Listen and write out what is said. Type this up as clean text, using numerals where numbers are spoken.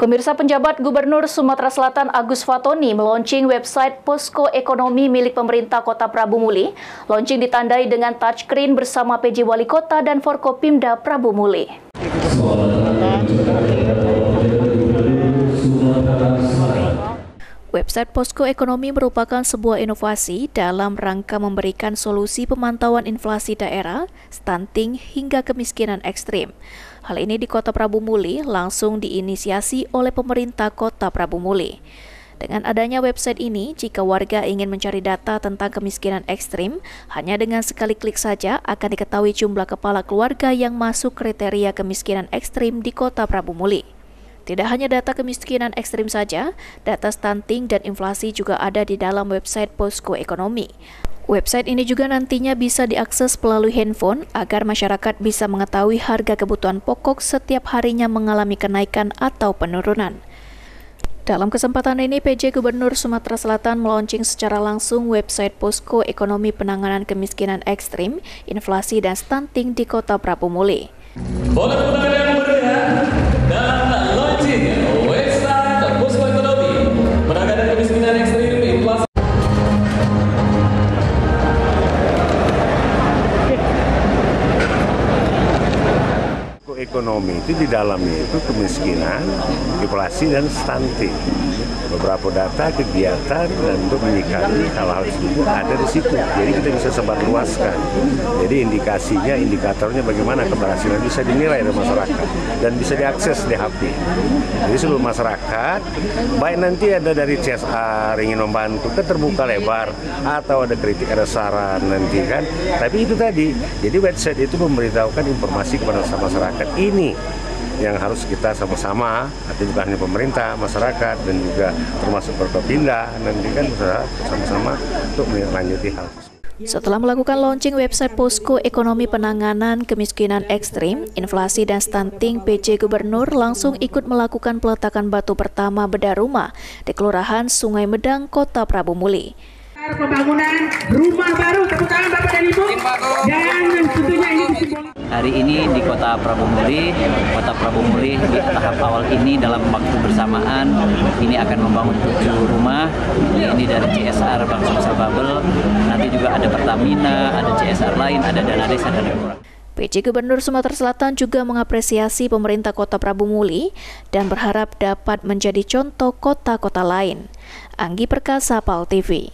Pemirsa, penjabat Gubernur Sumatera Selatan Agus Fatoni meluncing website Posko Ekonomi milik pemerintah Kota Prabu Muli. Launching ditandai dengan touchscreen bersama PJ Wali Kota dan Forkopimda Prabu Muli. Website Posko Ekonomi merupakan sebuah inovasi dalam rangka memberikan solusi pemantauan inflasi daerah, stunting, hingga kemiskinan ekstrim. Hal ini di Kota Prabu Muli langsung diinisiasi oleh pemerintah Kota Prabu Muli. Dengan adanya website ini, jika warga ingin mencari data tentang kemiskinan ekstrim, hanya dengan sekali klik saja akan diketahui jumlah kepala keluarga yang masuk kriteria kemiskinan ekstrim di Kota Prabu Muli. Tidak hanya data kemiskinan ekstrim saja, data stunting dan inflasi juga ada di dalam website Posko Ekonomi. Website ini juga nantinya bisa diakses melalui handphone agar masyarakat bisa mengetahui harga kebutuhan pokok setiap harinya mengalami kenaikan atau penurunan. Dalam kesempatan ini, PJ Gubernur Sumatera Selatan meluncing secara langsung website Posko Ekonomi Penanganan Kemiskinan Ekstrim, Inflasi dan Stunting di Kota Prabu Muli. Boleh penanganan yang meriah dan launching website Posko Ekonomi Penanganan Kemiskinan Ekstrim, Inflasi. Ekonomi itu di dalamnya itu kemiskinan, inflasi dan stunting. Beberapa data, kegiatan, dan untuk menyikapi hal-hal tersebut ada di situ. Jadi kita bisa sebarluaskan. Jadi indikasinya, indikatornya bagaimana keberhasilan bisa dinilai oleh masyarakat dan bisa diakses di HP. Jadi seluruh masyarakat, baik nanti ada dari CSR ingin membantu, kita terbuka lebar, atau ada kritik, ada saran nanti kan. Tapi itu tadi, jadi website itu memberitahukan informasi kepada masyarakat. Ini yang harus kita sama-sama, artinya bukan hanya pemerintah, masyarakat, dan juga termasuk Forkopimda, nanti kan sama-sama untuk melanjuti hal tersebut. Setelah melakukan launching website Posko Ekonomi Penanganan Kemiskinan Ekstrim, Inflasi dan Stunting, PJ Gubernur langsung ikut melakukan peletakan batu pertama bedah rumah di Kelurahan Sungai Medang, Kota Prabu Muli. Pembangunan rumah baru, tepuk tangan Bapak dan Ibu. Dan tentunya ini disimbolkan. Hari ini di Kota Prabu Muli di tahap awal ini dalam waktu bersamaan ini akan membangun 7 rumah. Ini dari CSR Bank Sosial Babel, nanti juga ada Pertamina, ada CSR lain, ada dana desa dan kurang. PJ Gubernur Sumatera Selatan juga mengapresiasi pemerintah Kota Prabu Muli dan berharap dapat menjadi contoh kota-kota lain. Anggi Perkasa, PAL TV.